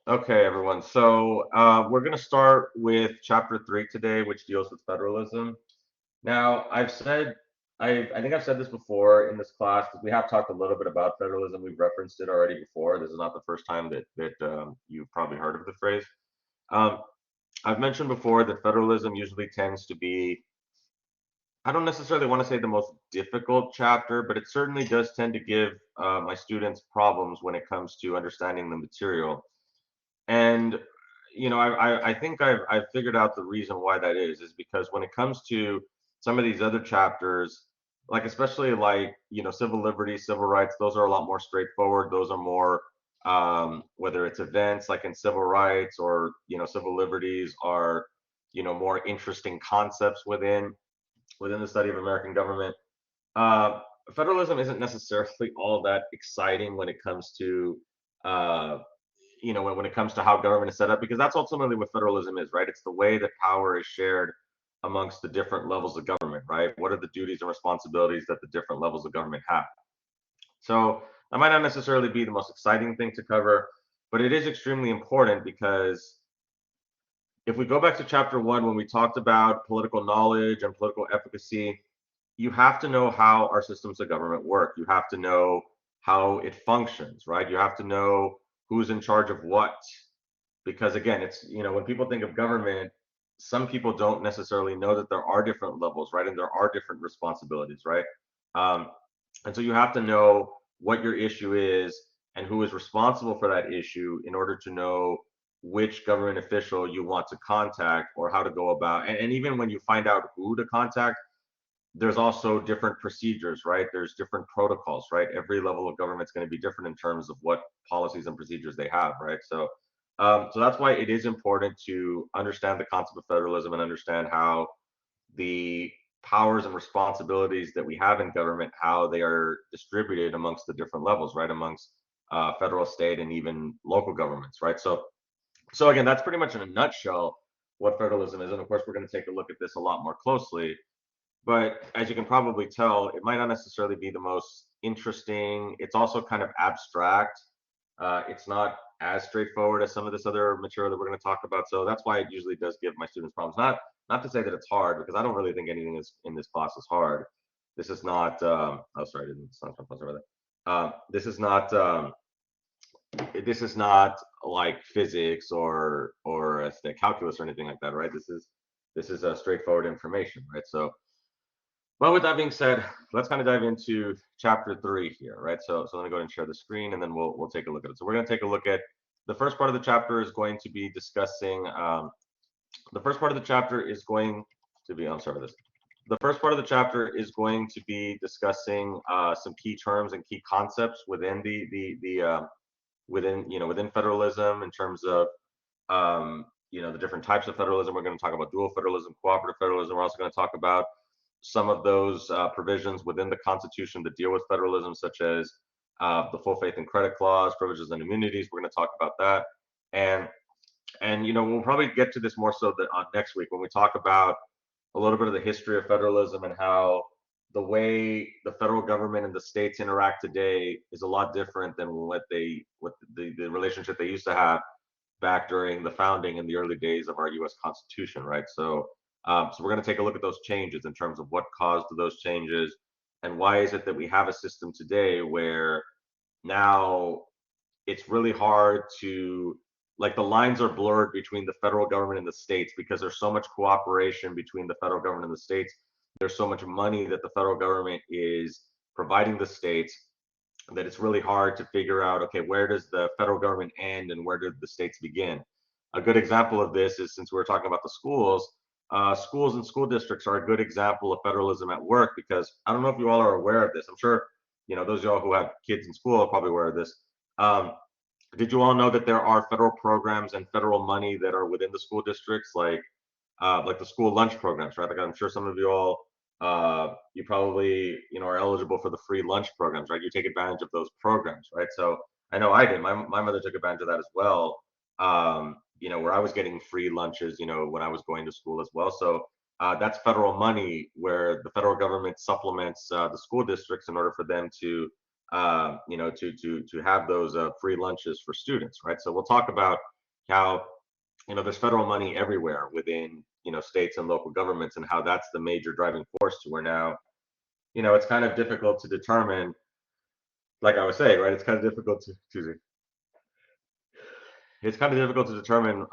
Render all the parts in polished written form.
Okay, everyone. So we're going to start with chapter 3 today, which deals with federalism. Now, I think I've said this before in this class because we have talked a little bit about federalism. We've referenced it already before. This is not the first time that you've probably heard of the phrase. Um, I've mentioned before that federalism usually tends to be, I don't necessarily want to say the most difficult chapter, but it certainly does tend to give my students problems when it comes to understanding the material. And I think I've figured out the reason why that is because when it comes to some of these other chapters, like especially like civil liberties, civil rights, those are a lot more straightforward. Those are more whether it's events like in civil rights or civil liberties are more interesting concepts within the study of American government. Uh, Federalism isn't necessarily all that exciting when it comes to uh, when it comes to how government is set up, because that's ultimately what federalism is, right? It's the way that power is shared amongst the different levels of government, right? What are the duties and responsibilities that the different levels of government have? So that might not necessarily be the most exciting thing to cover, but it is extremely important because if we go back to chapter 1 when we talked about political knowledge and political efficacy, you have to know how our systems of government work. You have to know how it functions, right? You have to know who's in charge of what. Because again, it's, when people think of government, some people don't necessarily know that there are different levels, right? And there are different responsibilities, right? Um, and so you have to know what your issue is and who is responsible for that issue in order to know which government official you want to contact or how to go about. And even when you find out who to contact, there's also different procedures, right? There's different protocols, right? Every level of government is going to be different in terms of what policies and procedures they have, right? So that's why it is important to understand the concept of federalism and understand how the powers and responsibilities that we have in government, how they are distributed amongst the different levels, right? Amongst federal, state, and even local governments, right? So again, that's pretty much in a nutshell what federalism is, and of course, we're going to take a look at this a lot more closely. But as you can probably tell, it might not necessarily be the most interesting. It's also kind of abstract. It's not as straightforward as some of this other material that we're going to talk about. So that's why it usually does give my students problems. Not to say that it's hard, because I don't really think anything is in this class is hard. This is not. Oh, sorry, I didn't. It's not over there. This is not like physics or calculus or anything like that, right? This is a straightforward information, right? Well, with that being said, let's kind of dive into chapter 3 here, right? So let me go ahead and share the screen, and then we'll take a look at it. So we're going to take a look at the first part of the chapter is going to be discussing. The first part of the chapter is going to be. I'm sorry for this. The first part of the chapter is going to be discussing some key terms and key concepts within within federalism in terms of the different types of federalism. We're going to talk about dual federalism, cooperative federalism. We're also going to talk about some of those provisions within the Constitution that deal with federalism, such as the full faith and credit clause, privileges and immunities. We're going to talk about that, and we'll probably get to this more so that on next week when we talk about a little bit of the history of federalism and how the way the federal government and the states interact today is a lot different than what the relationship they used to have back during the founding in the early days of our U.S. Constitution, right? So we're going to take a look at those changes in terms of what caused those changes and why is it that we have a system today where now it's really hard to, like, the lines are blurred between the federal government and the states because there's so much cooperation between the federal government and the states. There's so much money that the federal government is providing the states that it's really hard to figure out, okay, where does the federal government end and where do the states begin? A good example of this is, since we're talking about the schools, schools and school districts are a good example of federalism at work, because I don't know if you all are aware of this. I'm sure those of y'all who have kids in school are probably aware of this. Um, did you all know that there are federal programs and federal money that are within the school districts, like the school lunch programs, right? Like I'm sure some of you all, you probably are eligible for the free lunch programs, right? You take advantage of those programs, right? So I know I did. My mother took advantage of that as well. Where I was getting free lunches, when I was going to school as well. So that's federal money where the federal government supplements the school districts in order for them to, to have those free lunches for students, right? So we'll talk about how there's federal money everywhere within states and local governments, and how that's the major driving force to where now it's kind of difficult to determine, like I was saying, right? It's kind of difficult to excuse me. It's kind of difficult to determine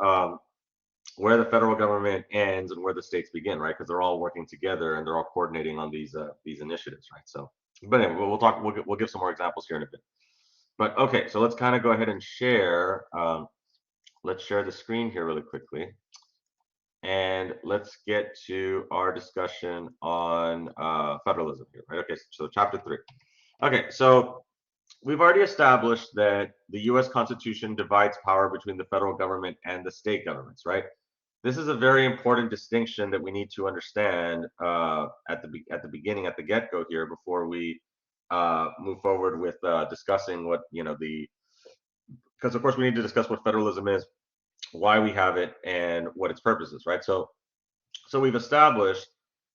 where the federal government ends and where the states begin, right? Because they're all working together and they're all coordinating on these initiatives, right? So, but anyway, we'll talk. We'll give some more examples here in a bit. But okay, so let's kind of go ahead and share. Let's share the screen here really quickly, and let's get to our discussion on federalism here, right? Okay, so chapter 3. Okay, so we've already established that the U.S. Constitution divides power between the federal government and the state governments, right? This is a very important distinction that we need to understand at the beginning, at the get-go here, before we move forward with discussing what because of course we need to discuss what federalism is, why we have it, and what its purpose is, right? So we've established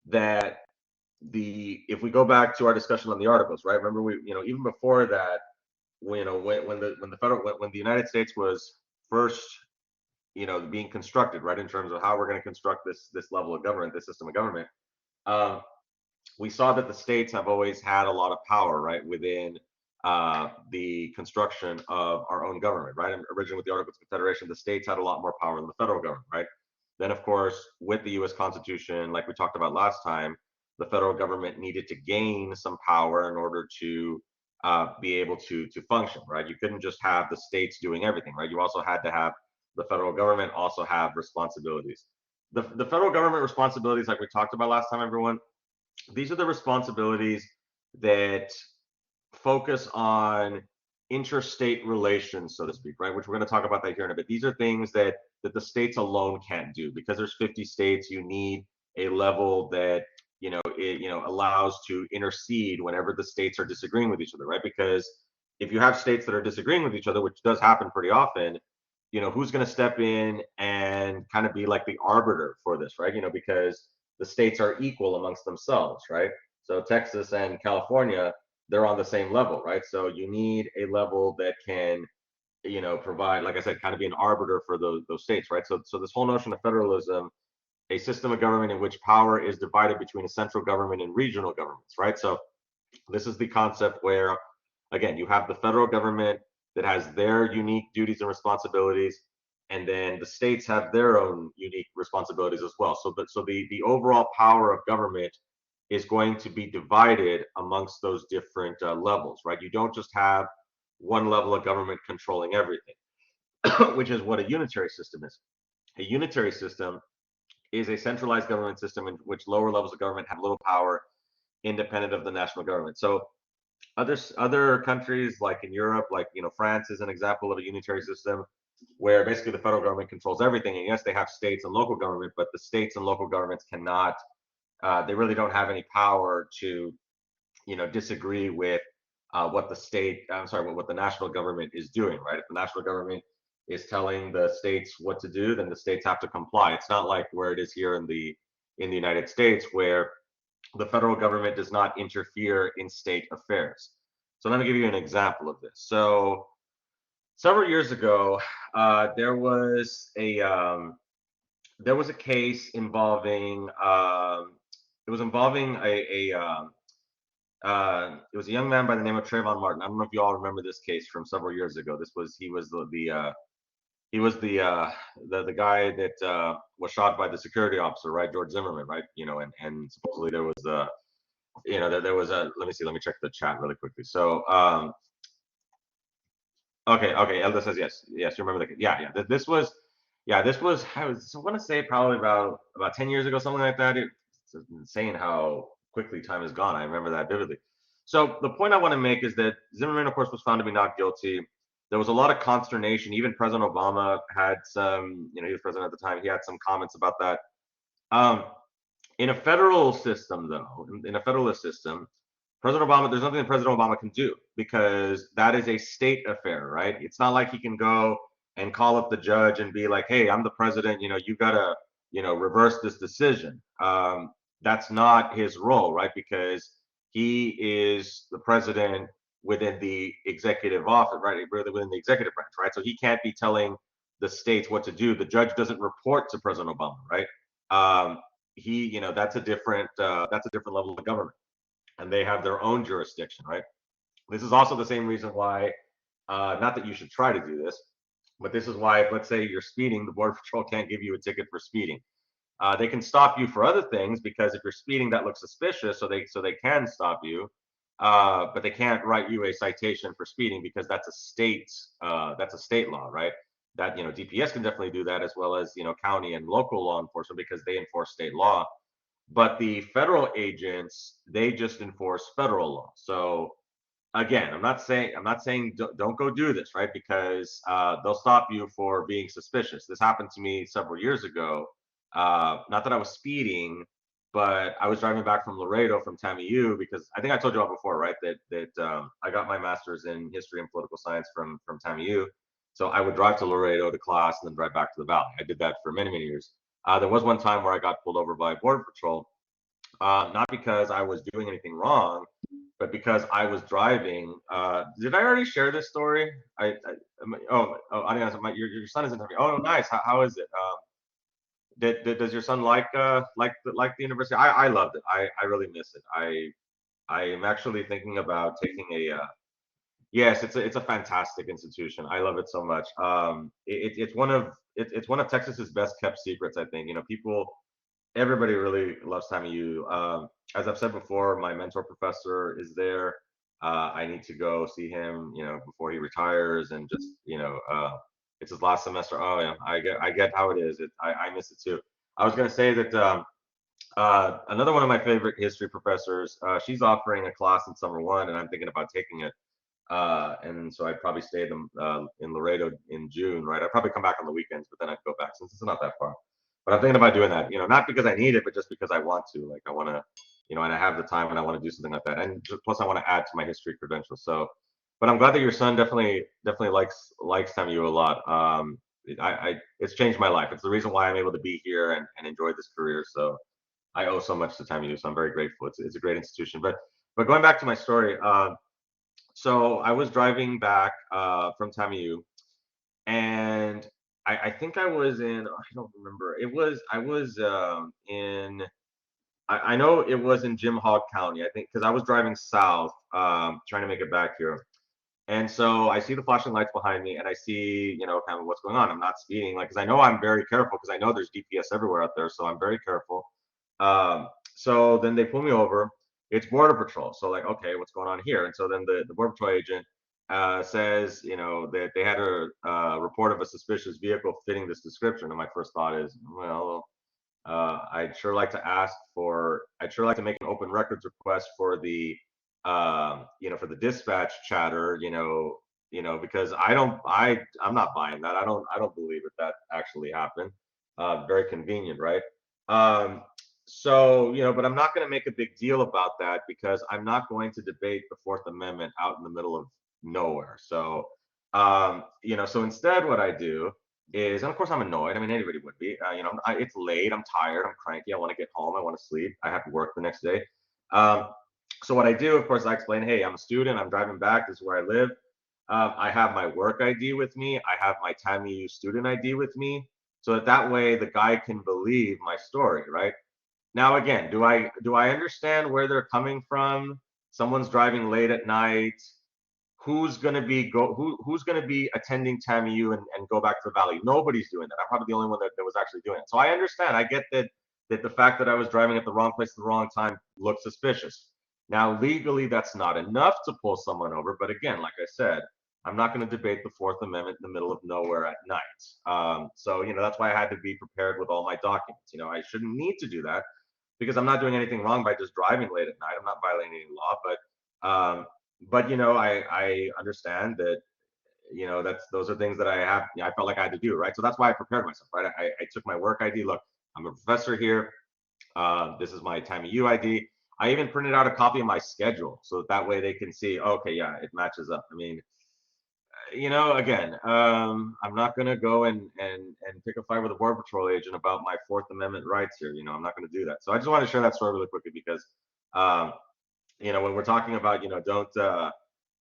that if we go back to our discussion on the articles, right? Remember, we even before that, when the United States was first being constructed, right, in terms of how we're going to construct this level of government, this system of government, um, we saw that the states have always had a lot of power, right, within the construction of our own government, right? And originally with the Articles of Confederation, the states had a lot more power than the federal government, right? Then, of course, with the U.S. Constitution, like we talked about last time, the federal government needed to gain some power in order to be able to function, right? You couldn't just have the states doing everything, right? You also had to have the federal government also have responsibilities. The federal government responsibilities, like we talked about last time, everyone, these are the responsibilities that focus on interstate relations, so to speak, right? Which we're going to talk about that here in a bit. These are things that the states alone can't do. Because there's 50 states, you need a level that allows to intercede whenever the states are disagreeing with each other, right? Because if you have states that are disagreeing with each other, which does happen pretty often, who's going to step in and kind of be like the arbiter for this, right? Because the states are equal amongst themselves, right? So Texas and California, they're on the same level, right? So you need a level that can, provide, like I said, kind of be an arbiter for those states, right? So this whole notion of federalism, a system of government in which power is divided between a central government and regional governments, right? So this is the concept where, again, you have the federal government that has their unique duties and responsibilities, and then the states have their own unique responsibilities as well. So the overall power of government is going to be divided amongst those different levels, right? You don't just have one level of government controlling everything, which is what a unitary system is. A unitary system is a centralized government system in which lower levels of government have little power independent of the national government. So other countries, like in Europe, like France is an example of a unitary system where basically the federal government controls everything. And yes, they have states and local government, but the states and local governments cannot they really don't have any power to disagree with what the national government is doing, right? If the national government is telling the states what to do, then the states have to comply. It's not like where it is here in the United States, where the federal government does not interfere in state affairs. So let me give you an example of this. So several years ago, there was a case involving it was involving it was a young man by the name of Trayvon Martin. I don't know if you all remember this case from several years ago. He was the guy that was shot by the security officer, right, George Zimmerman, right? And supposedly there was there was a, let me see, let me check the chat really quickly. So okay, Elda says yes, you remember that? Yeah. This was I want to say probably about 10 years ago, something like that. It's insane how quickly time has gone. I remember that vividly. So the point I want to make is that Zimmerman, of course, was found to be not guilty. There was a lot of consternation. Even President Obama had some, he was president at the time. He had some comments about that. In a federal system, though, in a federalist system, there's nothing that President Obama can do because that is a state affair, right? It's not like he can go and call up the judge and be like, hey, I'm the president, you gotta, reverse this decision. That's not his role, right? Because he is the president within the executive office, right? Within the executive branch, right? So he can't be telling the states what to do. The judge doesn't report to President Obama, right? Um, that's a different level of government, and they have their own jurisdiction, right? This is also the same reason why, not that you should try to do this, but this is why, if let's say you're speeding, the Border Patrol can't give you a ticket for speeding. They can stop you for other things because if you're speeding, that looks suspicious, so they can stop you, but they can't write you a citation for speeding because that's a state law, right? That DPS can definitely do that as well as county and local law enforcement because they enforce state law. But the federal agents, they just enforce federal law. So again, I'm not saying don't go do this, right? Because they'll stop you for being suspicious. This happened to me several years ago. Not that I was speeding, but I was driving back from Laredo from TAMU because I think I told you all before, right? That I got my master's in history and political science from TAMU. So I would drive to Laredo to class and then drive back to the valley. I did that for many, many years. There was one time where I got pulled over by Border Patrol, not because I was doing anything wrong, but because I was driving. Did I already share this story? I your son is in Turkey. Oh, nice. How is it? Does your son like the university? I loved it. I really miss it. I am actually thinking about taking a. Yes, it's a fantastic institution. I love it so much. It's one of Texas's best kept secrets. I think everybody really loves TAMU. As I've said before, my mentor professor is there. I need to go see him, before he retires, and just, it's his last semester. Oh yeah, I get how it is. I miss it too. I was gonna say that another one of my favorite history professors, she's offering a class in summer one, and I'm thinking about taking it. And so I'd probably stay in Laredo in June, right? I'd probably come back on the weekends, but then I'd go back since it's not that far. But I'm thinking about doing that, not because I need it, but just because I want to. Like I want to, and I have the time and I want to do something like that. And plus, I want to add to my history credentials. So, but I'm glad that your son definitely likes TAMU a lot. It's changed my life. It's the reason why I'm able to be here and enjoy this career. So I owe so much to TAMU. So I'm very grateful. It's a great institution. But going back to my story, so I was driving back from TAMU, and I think I was in, I don't remember. I was in, I know it was in Jim Hogg County, I think, because I was driving south, trying to make it back here. And so I see the flashing lights behind me, and I see, kind of what's going on. I'm not speeding, like, because I know I'm very careful, because I know there's DPS everywhere out there, so I'm very careful. So then they pull me over. It's Border Patrol. So like, okay, what's going on here? And so then the Border Patrol agent says, that they had a report of a suspicious vehicle fitting this description. And my first thought is, well, I'd sure like to make an open records request for for the dispatch chatter, because I'm not buying that. I don't believe that actually happened. Very convenient, right? Um, so, but I'm not going to make a big deal about that because I'm not going to debate the Fourth Amendment out in the middle of nowhere. So, so instead, what I do is, and of course, I'm annoyed. I mean, anybody would be. It's late. I'm tired. I'm cranky. I want to get home. I want to sleep. I have to work the next day. Um, so what I do, of course, I explain, hey, I'm a student. I'm driving back. This is where I live. I have my work ID with me. I have my TAMU student ID with me, so that way the guy can believe my story, right? Now, again, do I understand where they're coming from? Someone's driving late at night. Who's gonna be attending TAMU and go back to the valley? Nobody's doing that. I'm probably the only one that was actually doing it. So I understand. I get that the fact that I was driving at the wrong place at the wrong time looked suspicious. Now, legally, that's not enough to pull someone over. But again, like I said, I'm not going to debate the Fourth Amendment in the middle of nowhere at night. So that's why I had to be prepared with all my documents. I shouldn't need to do that because I'm not doing anything wrong by just driving late at night. I'm not violating any law, but I understand that those are things that I have. I felt like I had to do, right. So that's why I prepared myself, right. I took my work ID. Look, I'm a professor here. This is my TAMU ID. I even printed out a copy of my schedule so that way they can see. Okay, yeah, it matches up. I mean, again, I'm not gonna go and pick a fight with a border patrol agent about my Fourth Amendment rights here. I'm not gonna do that. So I just want to share that story really quickly because, when we're talking about, don't.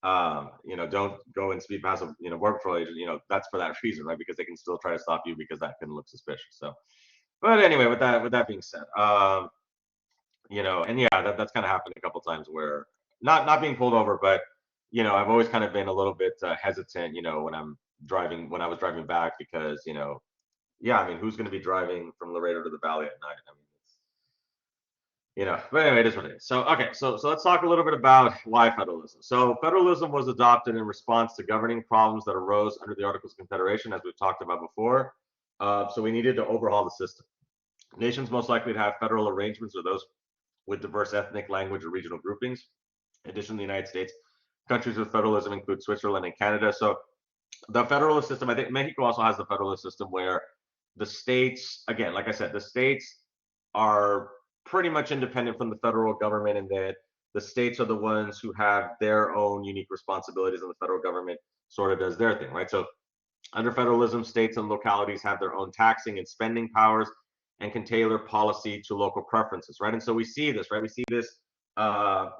don't go and speed past a border patrol agent. That's for that reason, right? Because they can still try to stop you because that can look suspicious. So, but anyway, with that being said, and yeah, that's kind of happened a couple times where not being pulled over, but I've always kind of been a little bit hesitant, when I was driving back because yeah, I mean, who's going to be driving from Laredo to the Valley at night? I mean, but anyway, it is what it is. So, okay, so let's talk a little bit about why federalism. So, federalism was adopted in response to governing problems that arose under the Articles of Confederation, as we've talked about before. So, we needed to overhaul the system. Nations most likely to have federal arrangements are those with diverse ethnic, language, or regional groupings. In addition to the United States, countries with federalism include Switzerland and Canada. So, the federalist system, I think Mexico also has the federalist system where the states, again, like I said, the states are pretty much independent from the federal government in that the states are the ones who have their own unique responsibilities and the federal government sort of does their thing, right? So under federalism, states and localities have their own taxing and spending powers and can tailor policy to local preferences, right? And so we see this, right? We see this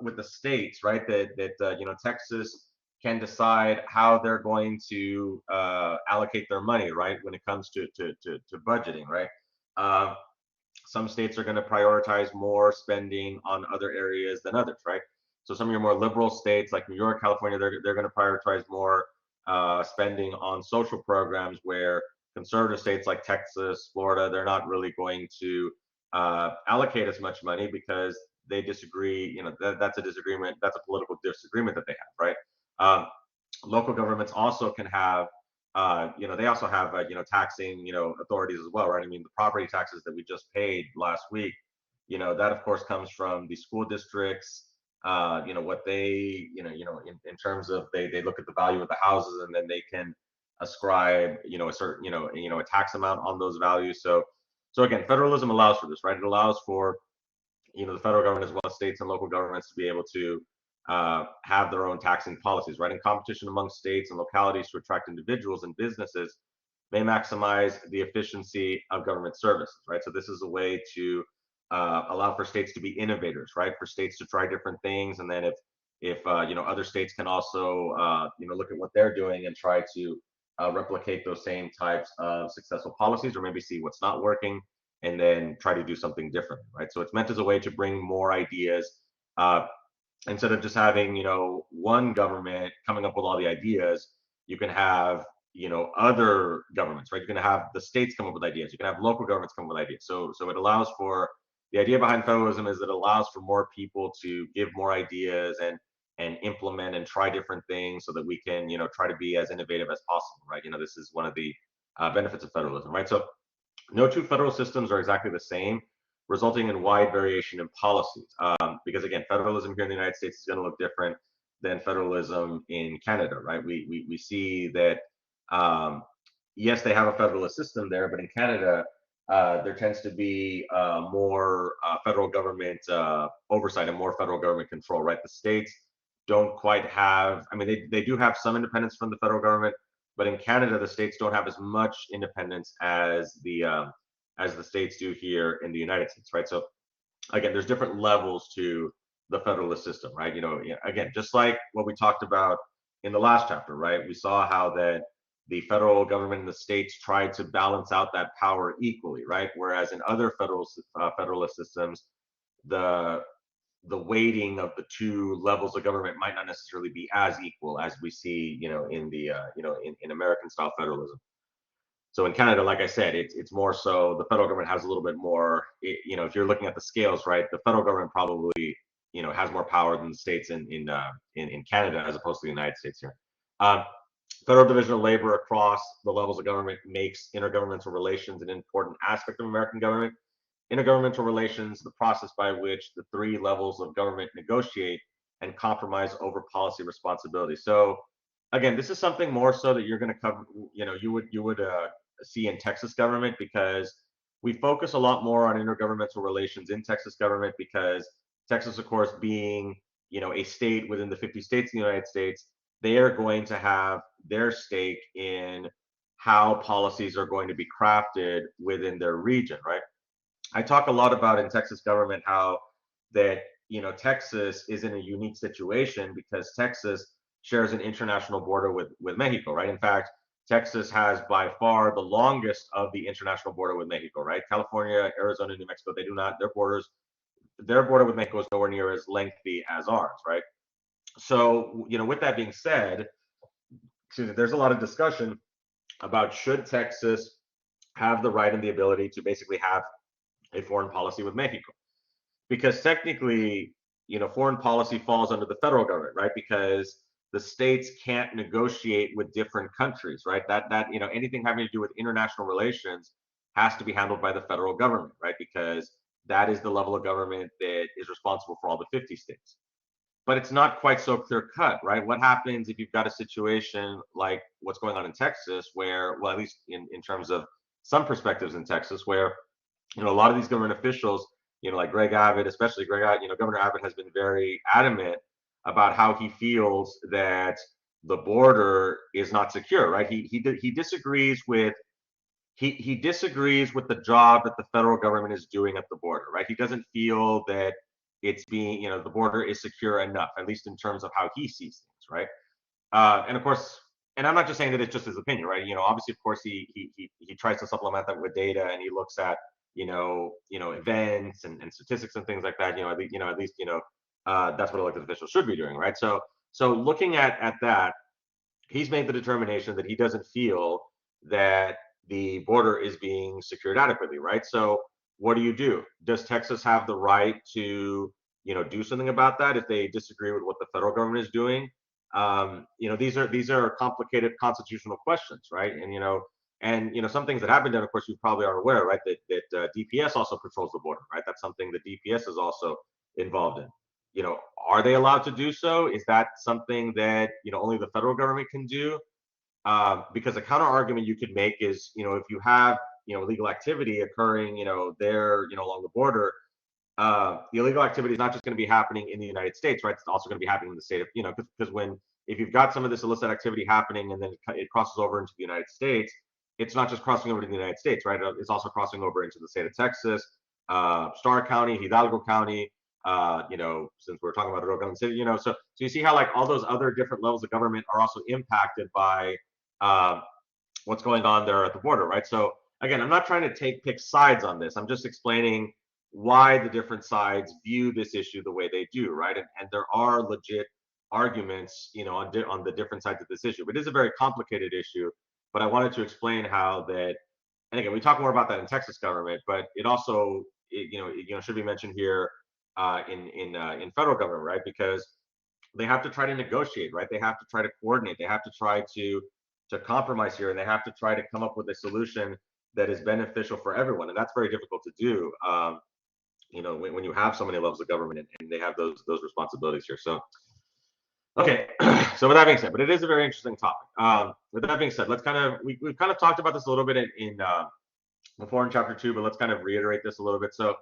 with the states, right? That Texas can decide how they're going to allocate their money, right? When it comes to budgeting, right? Uh, some states are going to prioritize more spending on other areas than others, right? So some of your more liberal states like New York, California, they're going to prioritize more spending on social programs, where conservative states like Texas, Florida, they're not really going to allocate as much money because they disagree. That's a disagreement. That's a political disagreement that they have, right? Um, Local governments also can have they also have taxing authorities as well, right? I mean, the property taxes that we just paid last week, that of course comes from the school districts. What they in terms of they look at the value of the houses, and then they can ascribe a certain a tax amount on those values. So again, federalism allows for this, right? It allows for the federal government as well as states and local governments to be able to have their own taxing policies, right? And competition among states and localities to attract individuals and businesses may maximize the efficiency of government services, right? So this is a way to allow for states to be innovators, right? For states to try different things, and then if other states can also look at what they're doing and try to replicate those same types of successful policies, or maybe see what's not working and then try to do something different, right? So it's meant as a way to bring more ideas uh, instead of just having one government coming up with all the ideas. You can have other governments, right? You can have the states come up with ideas, you can have local governments come up with ideas. So it allows for, the idea behind federalism is that it allows for more people to give more ideas and implement and try different things so that we can try to be as innovative as possible, right? This is one of the benefits of federalism, right? So no two federal systems are exactly the same, resulting in wide variation in policies. Because again, federalism here in the United States is going to look different than federalism in Canada, right? We see that, yes, they have a federalist system there, but in Canada, there tends to be more federal government oversight and more federal government control, right? The states don't quite have, I mean, they do have some independence from the federal government, but in Canada, the states don't have as much independence as the states do here in the United States, right? So again, there's different levels to the federalist system, right? Again, just like what we talked about in the last chapter, right? We saw how that the federal government and the states tried to balance out that power equally, right? Whereas in other federalist systems, the the weighting of the two levels of government might not necessarily be as equal as we see, in the in American style federalism. So in Canada, like I said, it's more so the federal government has a little bit more. If you're looking at the scales, right, the federal government probably has more power than the states in Canada as opposed to the United States here. Um, Federal division of labor across the levels of government makes intergovernmental relations an important aspect of American government. Intergovernmental relations, the process by which the three levels of government negotiate and compromise over policy responsibility. So again, this is something more so that you're going to cover, you would see in Texas government, because we focus a lot more on intergovernmental relations in Texas government because Texas, of course, being a state within the 50 states in the United States, they are going to have their stake in how policies are going to be crafted within their region, right? I talk a lot about in Texas government how that Texas is in a unique situation because Texas shares an international border with Mexico, right? In fact, Texas has by far the longest of the international border with Mexico, right? California, Arizona, New Mexico, they do not, their border with Mexico is nowhere near as lengthy as ours, right? So, with that being said, there's a lot of discussion about should Texas have the right and the ability to basically have a foreign policy with Mexico. Because technically, foreign policy falls under the federal government, right? Because the states can't negotiate with different countries, right? That anything having to do with international relations has to be handled by the federal government, right? Because that is the level of government that is responsible for all the 50 states. But it's not quite so clear cut, right? What happens if you've got a situation like what's going on in Texas, where, well, at least in terms of some perspectives in Texas, where a lot of these government officials, like Greg Abbott, especially Governor Abbott has been very adamant about how he feels that the border is not secure, right? He disagrees with he disagrees with the job that the federal government is doing at the border, right? He doesn't feel that it's being, the border is secure enough, at least in terms of how he sees things, right? And of course, and I'm not just saying that it's just his opinion, right? Obviously, of course, he tries to supplement that with data, and he looks at events and statistics and things like that. At least that's what elected officials should be doing, right? So looking at that, he's made the determination that he doesn't feel that the border is being secured adequately, right? So what do? Does Texas have the right to do something about that if they disagree with what the federal government is doing? These are complicated constitutional questions, right? And some things that have been done, of course, you probably are aware, right? That DPS also patrols the border, right? That's something that DPS is also involved in. Are they allowed to do so? Is that something that only the federal government can do? Because a counter argument you could make is, if you have illegal activity occurring, there, along the border, the illegal activity is not just going to be happening in the United States, right? It's also going to be happening in the state of, because if you've got some of this illicit activity happening and then it crosses over into the United States, it's not just crossing over to the United States, right? It's also crossing over into the state of Texas, Starr County, Hidalgo County, since we're talking about Rio Grande City, so you see how like all those other different levels of government are also impacted by what's going on there at the border, right? So again, I'm not trying to pick sides on this. I'm just explaining why the different sides view this issue the way they do, right? And there are legit arguments, on the different sides of this issue. But it is a very complicated issue. But I wanted to explain how that, and again, we talk more about that in Texas government, but it also, should be mentioned here in federal government, right? Because they have to try to negotiate, right? They have to try to coordinate. They have to try to compromise here, and they have to try to come up with a solution that is beneficial for everyone, and that's very difficult to do. When you have so many levels of government and they have those responsibilities here. So, okay. So with that being said, but it is a very interesting topic. With that being said, we've kind of talked about this a little bit in before in chapter 2, but let's kind of reiterate this a little bit. So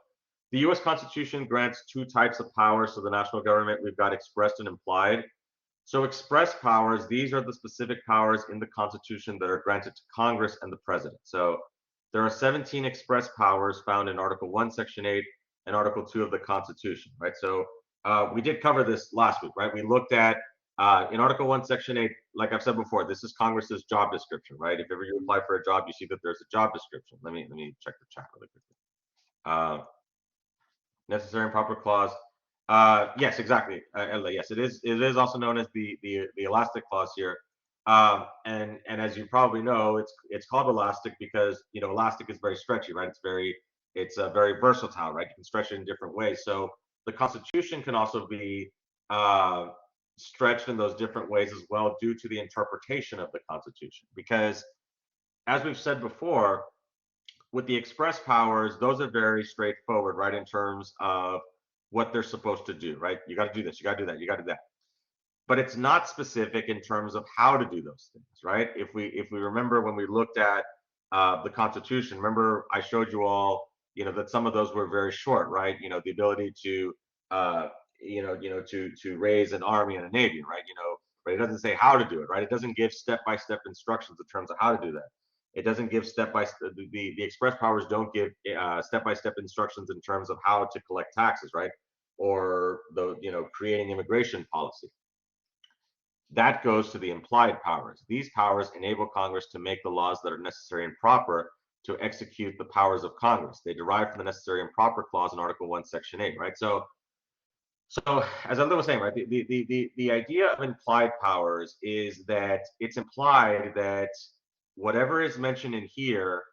the U.S. Constitution grants two types of powers to the national government. We've got expressed and implied. So express powers, these are the specific powers in the Constitution that are granted to Congress and the President. So there are 17 express powers found in Article 1, Section 8, and Article 2 of the Constitution, right? So we did cover this last week, right? We looked at in Article 1, Section 8, like I've said before, this is Congress's job description, right? If ever you apply for a job, you see that there's a job description. Let me check the chat really quickly. Necessary and proper clause. Yes, exactly. Yes, it is. It is also known as the elastic clause here. And as you probably know, it's called elastic because elastic is very stretchy, right? It's very versatile, right? You can stretch it in different ways. So the Constitution can also be stretched in those different ways as well due to the interpretation of the Constitution. Because as we've said before, with the express powers, those are very straightforward, right? In terms of what they're supposed to do, right? You got to do this, you got to do that, you got to do that. But it's not specific in terms of how to do those things, right? If we remember when we looked at the Constitution, remember I showed you all, that some of those were very short, right? The ability to, to raise an army and a navy, right? But it doesn't say how to do it, right? It doesn't give step-by-step instructions in terms of how to do that. It doesn't give step-by-step. The express powers don't give step-by-step instructions in terms of how to collect taxes, right? Or creating immigration policy. That goes to the implied powers. These powers enable Congress to make the laws that are necessary and proper to execute the powers of Congress. They derive from the necessary and proper clause in Article 1, Section 8, right? So as I was saying, right, the idea of implied powers is that it's implied that whatever is mentioned in here,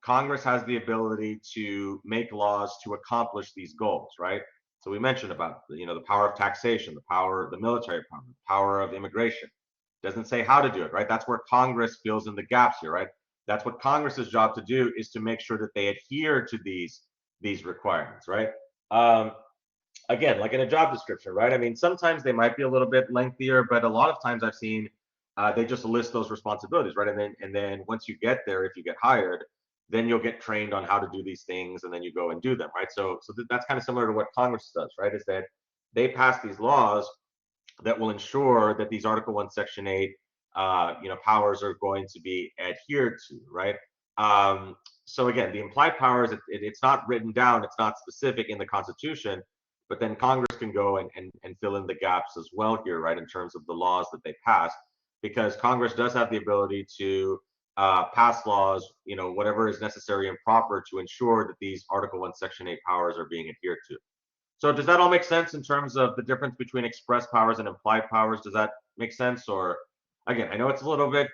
Congress has the ability to make laws to accomplish these goals, right? So we mentioned about the power of taxation, the military power, the power of immigration. Doesn't say how to do it, right? That's where Congress fills in the gaps here, right? That's what Congress's job to do, is to make sure that they adhere to these requirements, right? Um, Again, like in a job description, right? I mean, sometimes they might be a little bit lengthier, but a lot of times I've seen they just list those responsibilities, right? And then once you get there, if you get hired, then you'll get trained on how to do these things, and then you go and do them, right? So that's kind of similar to what Congress does, right? Is that they pass these laws that will ensure that these Article 1, Section 8, powers are going to be adhered to, right? So again, the implied powers, it's not written down, it's not specific in the Constitution, but then Congress can go and fill in the gaps as well here, right, in terms of the laws that they pass, because Congress does have the ability to pass laws, whatever is necessary and proper to ensure that these Article 1, Section 8 powers are being adhered to. So does that all make sense in terms of the difference between express powers and implied powers? Does that make sense? Or again, I know it's a little bit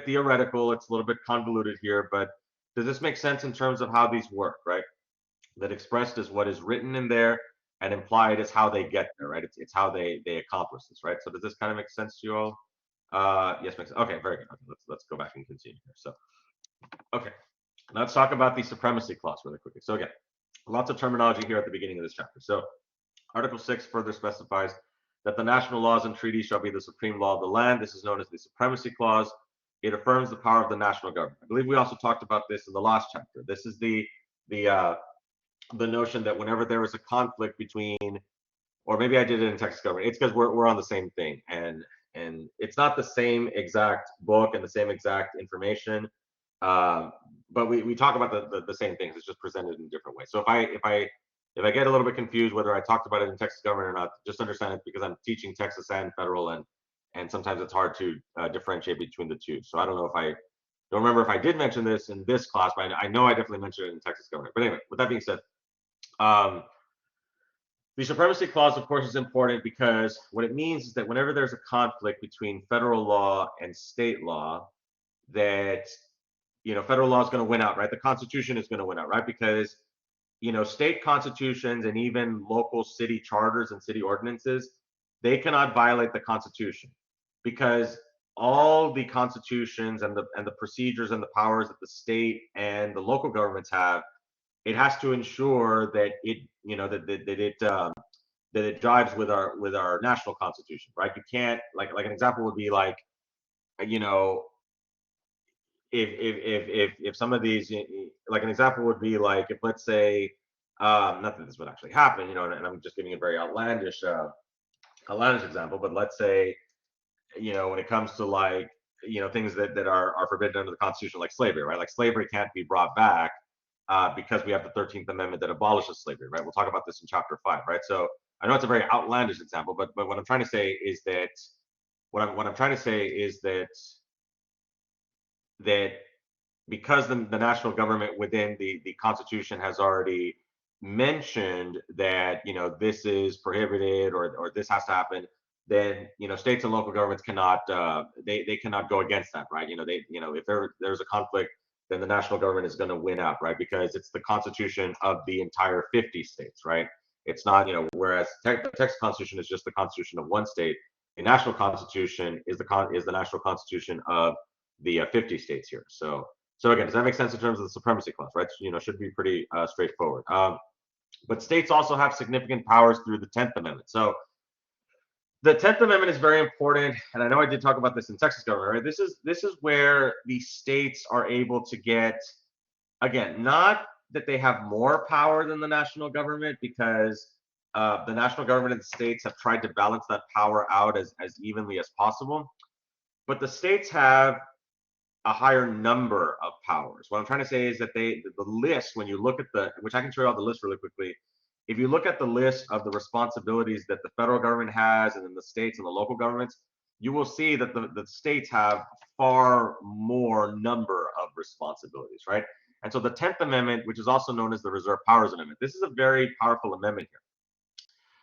theoretical, it's a little bit convoluted here, but does this make sense in terms of how these work, right? That expressed is what is written in there, and implied is how they get there, right? It's how they accomplish this, right? So does this kind of make sense to you all? Yes, makes sense. Okay, very good. Okay, let's go back and continue here. So okay, let's talk about the supremacy clause really quickly. So again, lots of terminology here at the beginning of this chapter. So Article 6 further specifies that the national laws and treaties shall be the supreme law of the land. This is known as the supremacy clause. It affirms the power of the national government. I believe we also talked about this in the last chapter. This is the uh, the notion that whenever there is a conflict between, or maybe I did it in Texas government, it's because we're on the same thing, and it's not the same exact book and the same exact information, um, but we talk about the same things. It's just presented in different ways. So if I get a little bit confused whether I talked about it in Texas government or not, just understand it because I'm teaching Texas and federal, and sometimes it's hard to differentiate between the two. So I don't remember if I did mention this in this class, but I know I definitely mentioned it in Texas government. But anyway, with that being said, um, the supremacy clause, of course, is important because what it means is that whenever there's a conflict between federal law and state law, that federal law is going to win out, right? The Constitution is going to win out, right? Because state constitutions and even local city charters and city ordinances, they cannot violate the Constitution because all the constitutions and the procedures and the powers that the state and the local governments have, it has to ensure that it that it jives with our national constitution, right? You can't, like an example would be like, you know if some of these, like an example would be like, if let's say, not that this would actually happen, and I'm just giving a very outlandish example, but let's say, when it comes to like, things that are forbidden under the Constitution, like slavery, right? Like slavery can't be brought back because we have the 13th Amendment that abolishes slavery, right? We'll talk about this in chapter 5, right? So I know it's a very outlandish example, but what I'm trying to say is that what I'm trying to say is that because the national government within the Constitution has already mentioned that this is prohibited, or this has to happen, then states and local governments cannot, they cannot go against that, right? If there's a conflict, then the national government is going to win out, right? Because it's the Constitution of the entire 50 states, right? It's not, whereas the Texas Constitution is just the Constitution of one state. The national Constitution is the national Constitution of the 50 states here. So again, does that make sense in terms of the supremacy clause, right? Should be pretty straightforward. But states also have significant powers through the 10th Amendment. So the 10th Amendment is very important, and I know I did talk about this in Texas government, right? This is where the states are able to get, again, not that they have more power than the national government, because the national government and the states have tried to balance that power out as evenly as possible. But the states have a higher number of powers. What I'm trying to say is that the list, when you look at which I can show you all the list really quickly, if you look at the list of the responsibilities that the federal government has, and then the states and the local governments, you will see that the states have far more number of responsibilities, right? And so the 10th Amendment, which is also known as the Reserve Powers Amendment, this is a very powerful amendment here.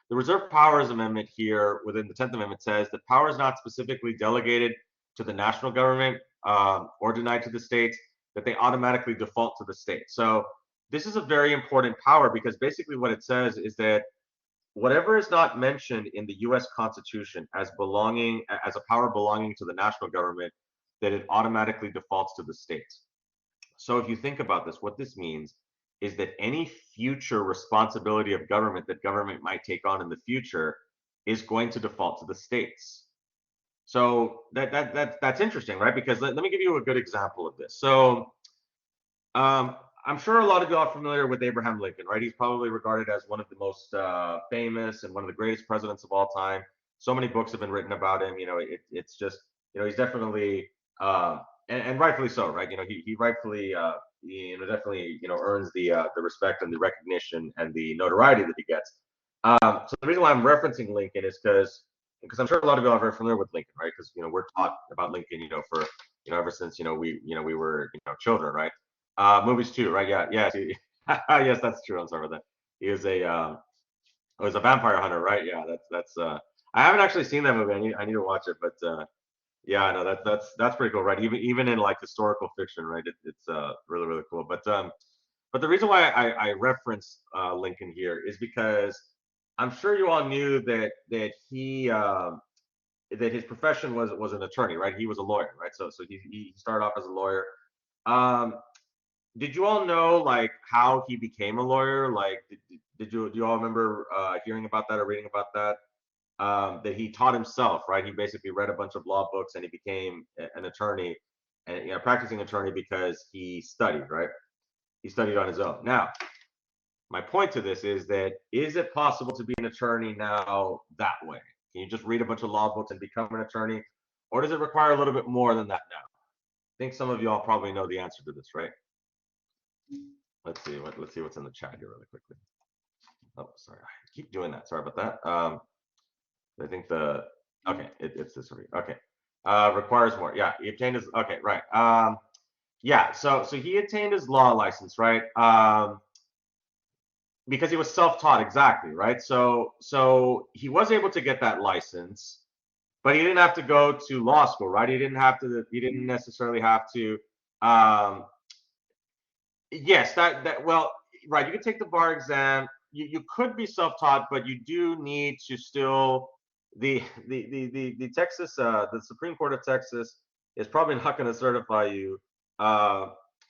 The Reserve Powers Amendment here within the 10th Amendment says that power is not specifically delegated to the national government or denied to the states, that they automatically default to the state. So this is a very important power because basically what it says is that whatever is not mentioned in the US Constitution as belonging as a power belonging to the national government, that it automatically defaults to the states. So if you think about this, what this means is that any future responsibility of government that government might take on in the future is going to default to the states. So that's interesting, right? Because let me give you a good example of this. So I'm sure a lot of you are familiar with Abraham Lincoln, right? He's probably regarded as one of the most famous and one of the greatest presidents of all time. So many books have been written about him. It's just, he's definitely, and rightfully so, right? He rightfully, definitely, earns the respect and the recognition and the notoriety that he gets. So the reason why I'm referencing Lincoln is because I'm sure a lot of you are very familiar with Lincoln, right? Because we're taught about Lincoln, for ever since we were children, right? Movies too, right? Yeah, yeah. Yes, that's true. I'm sorry about that. He was a vampire hunter, right? Yeah, that's. I haven't actually seen that movie. I need to watch it, but yeah, no, that's pretty cool, right? Even in like historical fiction, right? It's really really cool. But the reason why I reference Lincoln here is because I'm sure you all knew that his profession was an attorney, right? He was a lawyer, right? So he started off as a lawyer. Um, did you all know like how he became a lawyer? Like, do you all remember hearing about that or reading about that? That he taught himself, right? He basically read a bunch of law books and he became an attorney, and practicing attorney because he studied, right? He studied on his own. Now, my point to this is it possible to be an attorney now that way? Can you just read a bunch of law books and become an attorney, or does it require a little bit more than that now? I think some of you all probably know the answer to this, right? Let's see what's in the chat here really quickly. Oh, sorry, I keep doing that. Sorry about that. I think okay, it's this over here. Okay, requires more. Yeah, he obtained his. Okay, right. Yeah. So he attained his law license, right? Because he was self-taught, exactly, right? So he was able to get that license, but he didn't have to go to law school, right? He didn't have to. He didn't necessarily have to. Yes, well, right. You could take the bar exam. You could be self-taught, but you do need to still the Texas the Supreme Court of Texas is probably not going to certify you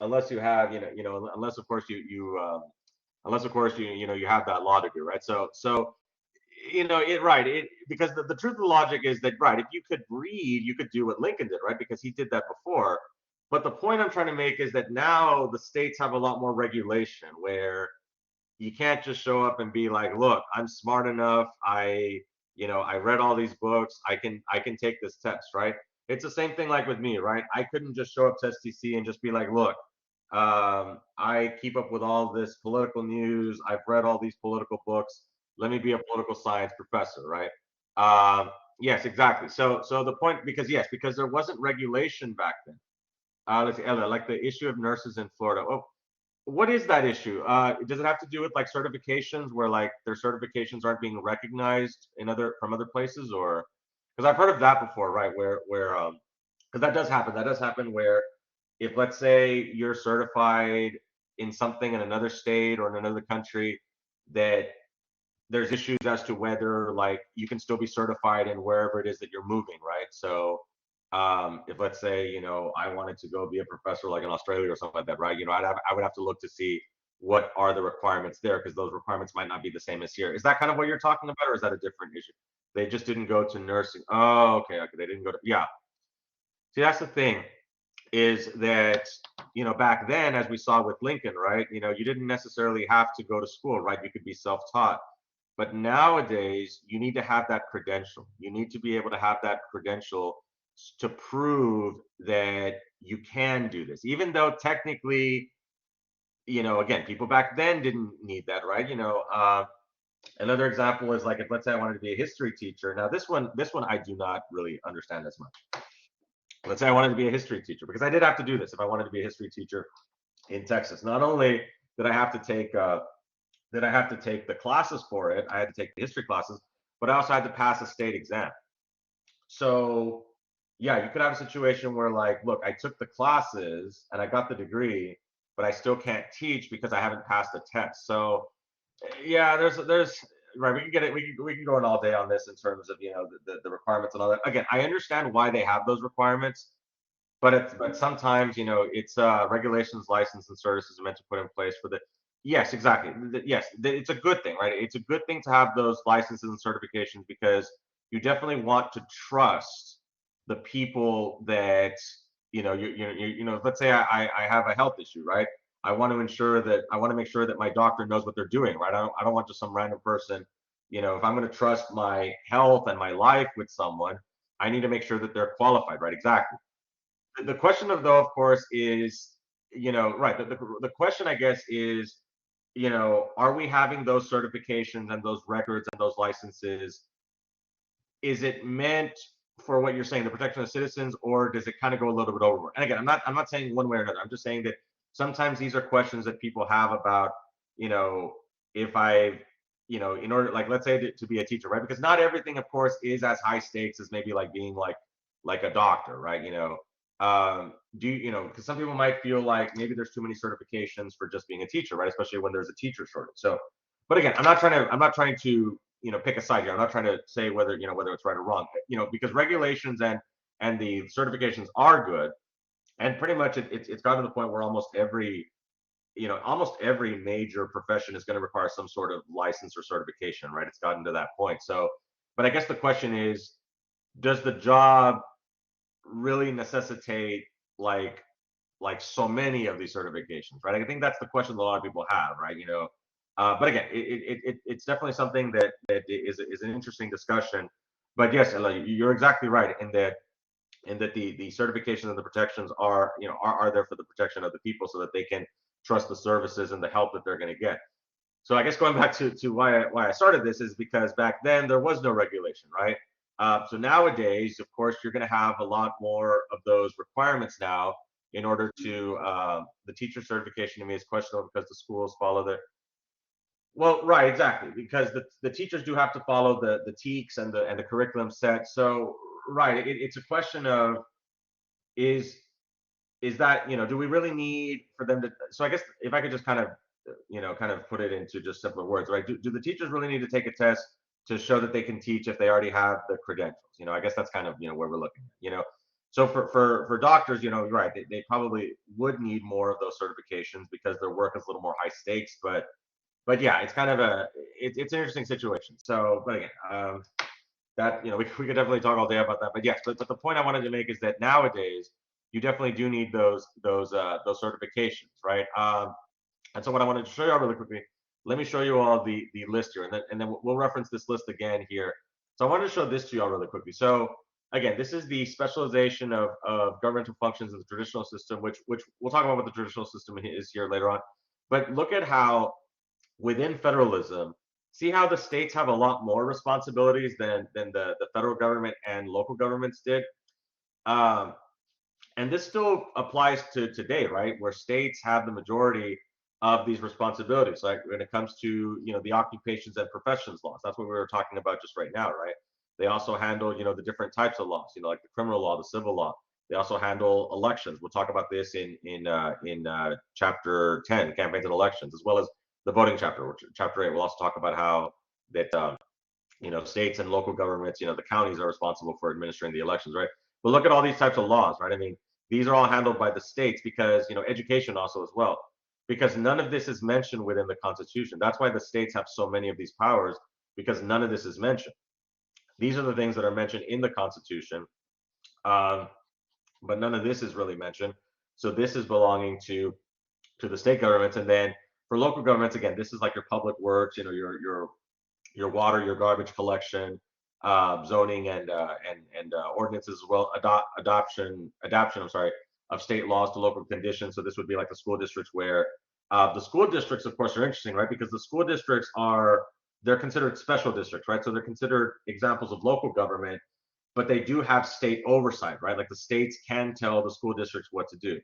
unless you have unless of course unless of course you have that law degree, right? So it because the truth of the logic is that, right, if you could read, you could do what Lincoln did, right? Because he did that before. But the point I'm trying to make is that now the states have a lot more regulation where you can't just show up and be like, look, I'm smart enough. I read all these books. I can take this test, right? It's the same thing like with me, right? I couldn't just show up to STC and just be like, look, I keep up with all this political news. I've read all these political books. Let me be a political science professor, right? Yes, exactly. So the point, because there wasn't regulation back then. Let's see, Ella, like the issue of nurses in Florida. Oh, what is that issue? Does it have to do with like certifications where like their certifications aren't being recognized from other places, or because I've heard of that before, right? Where because that does happen. That does happen where if let's say you're certified in something in another state or in another country, that there's issues as to whether like you can still be certified in wherever it is that you're moving, right? So if let's say I wanted to go be a professor like in Australia or something like that, right? I would have to look to see what are the requirements there because those requirements might not be the same as here. Is that kind of what you're talking about, or is that a different issue? They just didn't go to nursing. Oh, okay, okay. They didn't go to, yeah. See, that's the thing is that back then, as we saw with Lincoln, right? You didn't necessarily have to go to school, right? You could be self-taught. But nowadays, you need to have that credential. You need to be able to have that credential to prove that you can do this, even though technically, again, people back then didn't need that, right? Another example is like if let's say I wanted to be a history teacher. Now this one I do not really understand as much. Let's say I wanted to be a history teacher because I did have to do this if I wanted to be a history teacher in Texas. Not only did I have to take the classes for it, I had to take the history classes, but I also had to pass a state exam. So yeah, you could have a situation where like, look, I took the classes and I got the degree, but I still can't teach because I haven't passed the test. So yeah, there's right. We can get it. We can go in all day on this in terms of the requirements and all that. Again, I understand why they have those requirements, but sometimes it's regulations, license, and services are meant to put in place for the. Yes, exactly. Yes, it's a good thing, right? It's a good thing to have those licenses and certifications because you definitely want to trust the people that Let's say I have a health issue, right? I want to make sure that my doctor knows what they're doing, right? I don't want just some random person. If I'm going to trust my health and my life with someone, I need to make sure that they're qualified, right? Exactly. The question of though, of course, is right. The question I guess is are we having those certifications and those records and those licenses, is it meant for what you're saying, the protection of citizens, or does it kind of go a little bit overboard? And again, I'm not saying one way or another. I'm just saying that sometimes these are questions that people have about, you know, if I, in order, like, let's say to be a teacher, right? Because not everything, of course, is as high stakes as maybe like being like a doctor, right? Because some people might feel like maybe there's too many certifications for just being a teacher, right? Especially when there's a teacher shortage. So, but again, I'm not trying to pick a side here. I'm not trying to say whether it's right or wrong. Because regulations and the certifications are good, and pretty much it's gotten to the point where almost every major profession is going to require some sort of license or certification, right? It's gotten to that point. So, but I guess the question is, does the job really necessitate like so many of these certifications, right? I think that's the question a lot of people have, right? But again, it's definitely something that is an interesting discussion. But yes, you're exactly right in that the certifications and the protections are there for the protection of the people so that they can trust the services and the help that they're going to get. So I guess going back to why I started this is because back then there was no regulation, right? So nowadays, of course, you're going to have a lot more of those requirements now in order to the teacher certification to me is questionable because the schools follow the well, right, exactly, because the teachers do have to follow the TEKS and the curriculum set. So right, it's a question of is is that do we really need for them to? So I guess if I could just kind of put it into just simpler words, right? Do the teachers really need to take a test to show that they can teach if they already have the credentials? I guess that's kind of where we're looking at. So for doctors, right, they probably would need more of those certifications because their work is a little more high stakes. But yeah, it's kind of it's an interesting situation. So, but again, that we could definitely talk all day about that. But yes, but the point I wanted to make is that nowadays you definitely do need those certifications, right? And so what I wanted to show you all really quickly, let me show you all the list here, and then we'll reference this list again here. So I wanted to show this to you all really quickly. So again, this is the specialization of governmental functions in the traditional system, which we'll talk about what the traditional system is here later on. But look at how within federalism, see how the states have a lot more responsibilities than the federal government and local governments did. Um, and this still applies to today, right? Where states have the majority of these responsibilities, like when it comes to the occupations and professions laws. That's what we were talking about just right now, right? They also handle the different types of laws, like the criminal law, the civil law. They also handle elections. We'll talk about this in chapter 10, campaigns and elections, as well as the voting chapter. Chapter 8, we'll also talk about how that states and local governments, the counties are responsible for administering the elections, right? But look at all these types of laws, right? I mean, these are all handled by the states because education also as well, because none of this is mentioned within the Constitution. That's why the states have so many of these powers, because none of this is mentioned. These are the things that are mentioned in the Constitution, um, but none of this is really mentioned. So this is belonging to the state governments, and then for local governments, again, this is like your public works, your water, your garbage collection, zoning, and ordinances as well. Adoption. I'm sorry, of state laws to local conditions. So this would be like the school districts, where the school districts, of course, are interesting, right? Because the school districts are they're considered special districts, right? So they're considered examples of local government, but they do have state oversight, right? Like the states can tell the school districts what to do.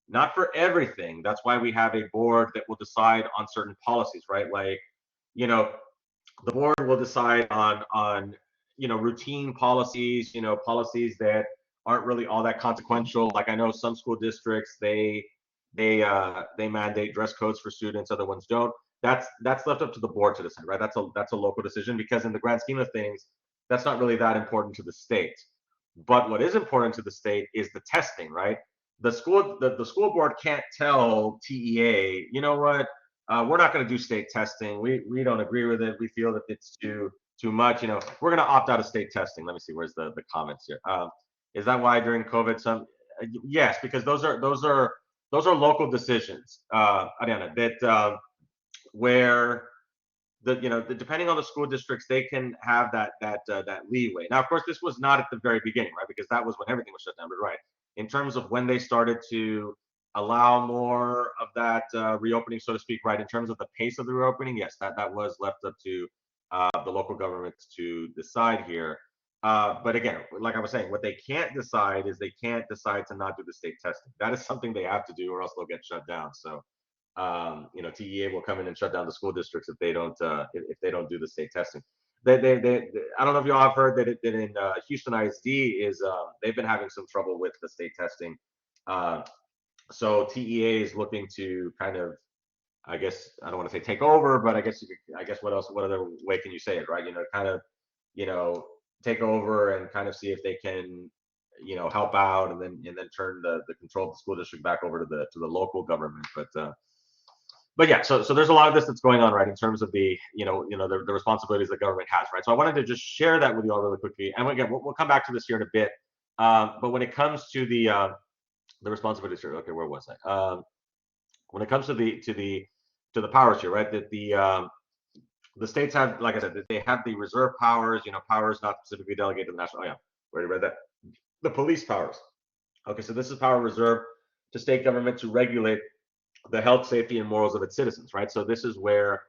Not for everything. That's why we have a board that will decide on certain policies, right? Like, you know, the board will decide on routine policies, policies that aren't really all that consequential. Like I know some school districts they mandate dress codes for students, other ones don't. That's left up to the board to decide, right? That's a local decision, because in the grand scheme of things, that's not really that important to the state. But what is important to the state is the testing, right? The school board can't tell TEA, you know what, we're not going to do state testing. We don't agree with it. We feel that it's too much. We're going to opt out of state testing. Let me see. Where's the comments here? Is that why during COVID some? Yes, because those are local decisions, Ariana. That where depending on the school districts, they can have that leeway. Now, of course, this was not at the very beginning, right? Because that was when everything was shut down. But right, in terms of when they started to allow more of that reopening, so to speak, right? In terms of the pace of the reopening, yes, that was left up to the local governments to decide here. But again, like I was saying, what they can't decide is they can't decide to not do the state testing. That is something they have to do, or else they'll get shut down. So TEA will come in and shut down the school districts if they don't do the state testing. I don't know if you all have heard that in Houston ISD is they've been having some trouble with the state testing. So TEA is looking to kind of, I guess I don't want to say take over, but I guess what other way can you say it, right? Kind of, you know, take over and kind of see if they can, help out, and then turn the control of the school district back over to the local government. But yeah, so there's a lot of this that's going on, right, in terms of the responsibilities the government has, right? So I wanted to just share that with you all really quickly, and again, we'll come back to this here in a bit. But when it comes to the responsibilities here, okay, where was I? When it comes to the powers here, right? That the states have, like I said, that they have the reserve powers, powers not specifically delegated to the national. Oh yeah, already read that. The police powers. Okay, so this is power reserved to state government to regulate the health, safety, and morals of its citizens, right? So this is where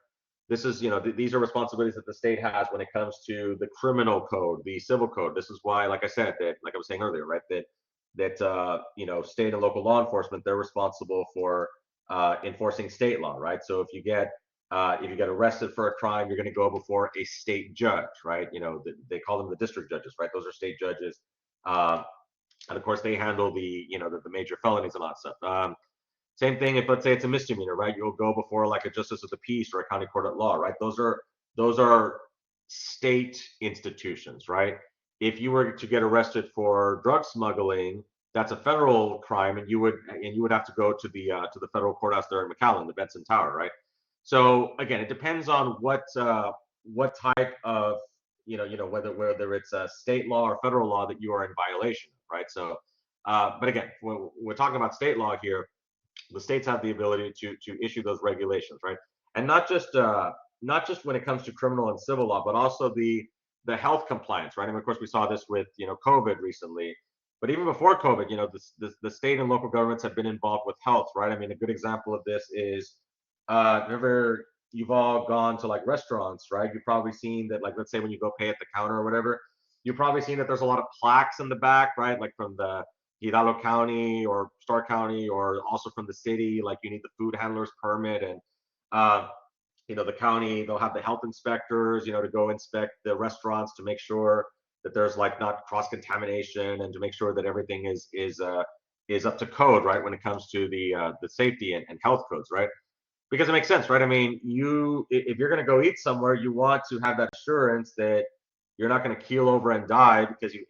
these are responsibilities that the state has when it comes to the criminal code, the civil code. This is why, like I said, that like I was saying earlier, right, that state and local law enforcement, they're responsible for enforcing state law, right? So if you get arrested for a crime, you're going to go before a state judge, right? They call them the district judges, right? Those are state judges, and of course they handle the major felonies and all that stuff. Same thing if, let's say, it's a misdemeanor, right? You'll go before like a justice of the peace or a county court at law, right? Those are state institutions, right? If you were to get arrested for drug smuggling, that's a federal crime, and you would have to go to the federal courthouse there in McAllen, the Benson Tower, right? So again, it depends on what type of whether it's a state law or federal law that you are in violation of, right? So, but again, when we're talking about state law here, the states have the ability to issue those regulations, right? And not just when it comes to criminal and civil law, but also the health compliance, right? And of course, we saw this with COVID recently, but even before COVID, the state and local governments have been involved with health, right? I mean, a good example of this is remember, you've all gone to like restaurants, right? You've probably seen that, like, let's say when you go pay at the counter or whatever, you've probably seen that there's a lot of plaques in the back, right? Like from the Hidalgo County or Starr County, or also from the city, like you need the food handler's permit, and uh, the county, they'll have the health inspectors, to go inspect the restaurants to make sure that there's like not cross contamination, and to make sure that everything is up to code, right, when it comes to the safety and health codes, right? Because it makes sense, right? I mean, if you're going to go eat somewhere, you want to have that assurance that you're not going to keel over and die because you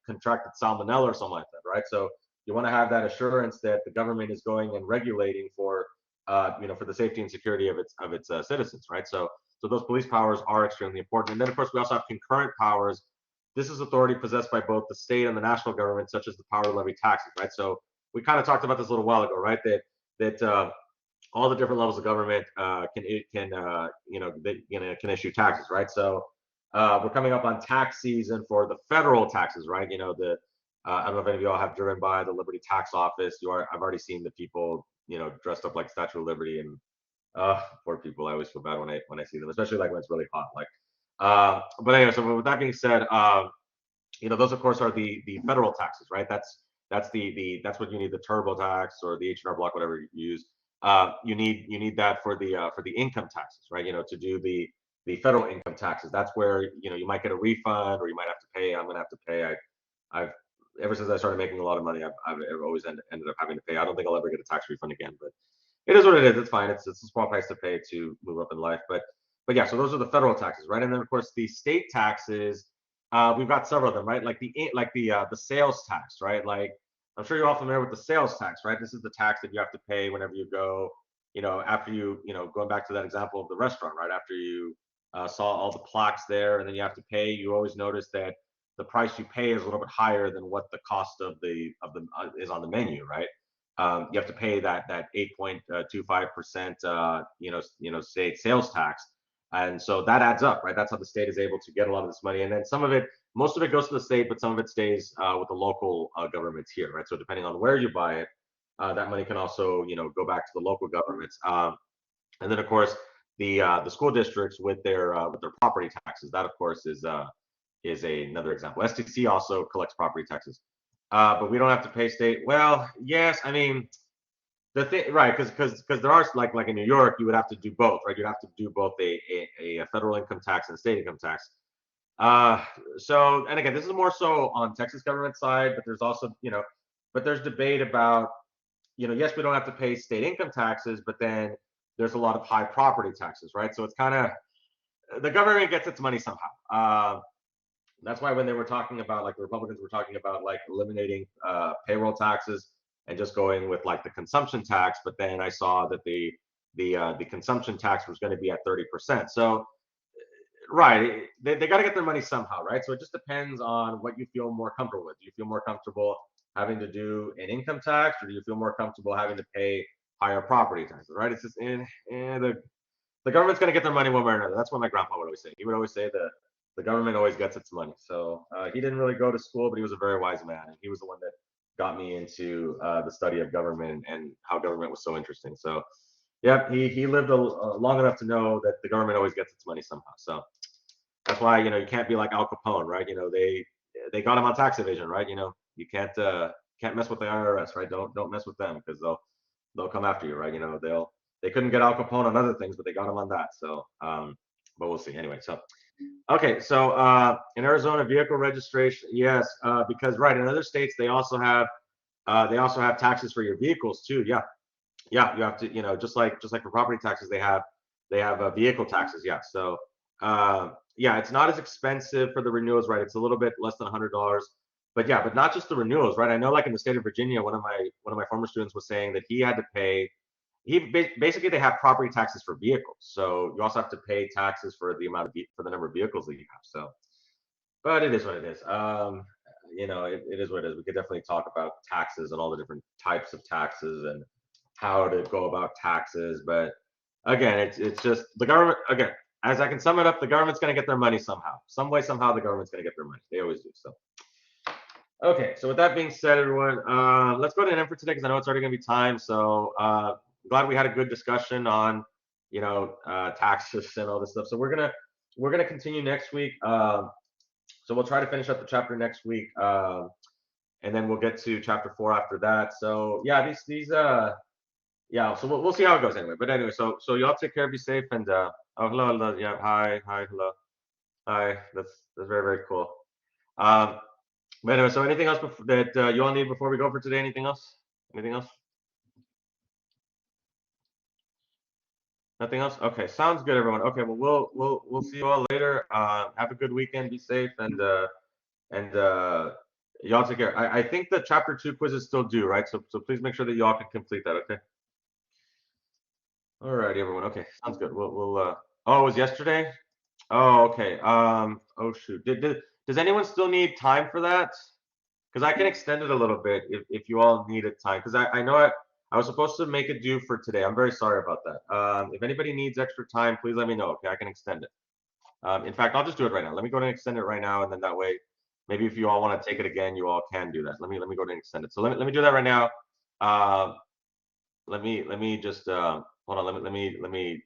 contracted salmonella or something like that, right? So you want to have that assurance that the government is going and regulating for the safety and security of its citizens, right? So those police powers are extremely important. And then of course we also have concurrent powers. This is authority possessed by both the state and the national government, such as the power to levy taxes, right? So we kind of talked about this a little while ago, right? That all the different levels of government can issue taxes, right? So we're coming up on tax season for the federal taxes, right? I don't know if any of y'all have driven by the Liberty Tax Office. I've already seen the people, dressed up like Statue of Liberty, and Poor people. I always feel bad when I see them, especially like when it's really hot. Like, but anyway. So with that being said, those of course are the federal taxes, right? That's what you need the turbo tax or the H&R block, whatever you use. You need that for the income taxes, right? To do the federal income taxes. That's where you might get a refund or you might have to pay. I'm gonna have to pay. I've ever since I started making a lot of money, I've always ended up having to pay. I don't think I'll ever get a tax refund again, but it is what it is. It's fine. It's a small price to pay to move up in life, but yeah. So those are the federal taxes, right? And then of course the state taxes. We've got several of them, right? Like the sales tax, right? Like I'm sure you're all familiar with the sales tax, right? This is the tax that you have to pay whenever you go, after going back to that example of the restaurant, right? After you saw all the plaques there, and then you have to pay. You always notice that the price you pay is a little bit higher than what the cost of the is on the menu, right? You have to pay that 8.25% state sales tax, and so that adds up, right? That's how the state is able to get a lot of this money, and then most of it goes to the state, but some of it stays with the local governments here, right? So depending on where you buy it, that money can also go back to the local governments, and then of course the school districts with their property taxes. That of course is another example. STC also collects property taxes, but we don't have to pay state. Well, yes, I mean the thing, right? Because there are like in New York, you would have to do both, right? You'd have to do both a federal income tax and a state income tax. Uh, so, and again, this is more so on Texas government side, but there's also, but there's debate about, yes, we don't have to pay state income taxes, but then there's a lot of high property taxes, right? So it's kind of the government gets its money somehow. That's why when they were talking about, like, the Republicans were talking about like eliminating payroll taxes and just going with like the consumption tax, but then I saw that the consumption tax was going to be at 30%. So right, they got to get their money somehow, right? So it just depends on what you feel more comfortable with. Do you feel more comfortable having to do an income tax, or do you feel more comfortable having to pay higher property taxes, right? It's just the government's going to get their money one way or another. That's what my grandpa would always say. He would always say that the government always gets its money. So he didn't really go to school, but he was a very wise man, and he was the one that got me into the study of government and how government was so interesting. So yeah, he lived long enough to know that the government always gets its money somehow. So that's why you can't be like Al Capone, right? They got him on tax evasion, right? You can't mess with the IRS, right? Don't mess with them because they'll come after you, right? They couldn't get Al Capone on other things, but they got him on that. So but we'll see. Anyway, so okay, so in Arizona, vehicle registration, yes, because right in other states they also have taxes for your vehicles too. Yeah, yeah, you have to, just like for property taxes, they have vehicle taxes. Yeah, so yeah, it's not as expensive for the renewals, right? It's a little bit less than $100, but yeah, but not just the renewals, right? I know, like in the state of Virginia, one of my former students was saying that he had to pay. Basically they have property taxes for vehicles, so you also have to pay taxes for for the number of vehicles that you have. So, but it is what it is. It is what it is. We could definitely talk about taxes and all the different types of taxes and how to go about taxes. But again, it's just the government. Again, as I can sum it up, the government's going to get their money somehow, some way, somehow. The government's going to get their money. They always do. So, okay. So with that being said, everyone, let's go to an end for today because I know it's already going to be time. So glad we had a good discussion on taxes and all this stuff. So we're gonna continue next week. So we'll try to finish up the chapter next week, and then we'll get to chapter 4 after that. So yeah, these yeah. So we'll see how it goes anyway. But anyway, so y'all take care, be safe, and oh, hello, yeah, hi, hello, hi. That's very, very cool. Um, but anyway, so anything else that you all need before we go for today? Anything else? Anything else? Nothing else? Okay, sounds good, everyone. Okay, well, we'll see you all later. Have a good weekend. Be safe, and y'all take care. I think the chapter 2 quiz is still due, right? So please make sure that y'all can complete that. Okay. All right, everyone. Okay, sounds good. We'll. Oh, it was yesterday. Oh, okay. Oh shoot. Does anyone still need time for that? Because I can extend it a little bit if you all needed time. Because I know I was supposed to make it due for today. I'm very sorry about that. If anybody needs extra time, please let me know. Okay, I can extend it. In fact, I'll just do it right now. Let me go ahead and extend it right now, and then that way, maybe if you all want to take it again, you all can do that. Let me go ahead and extend it. So let me do that right now. Uh, let me just hold on. Let me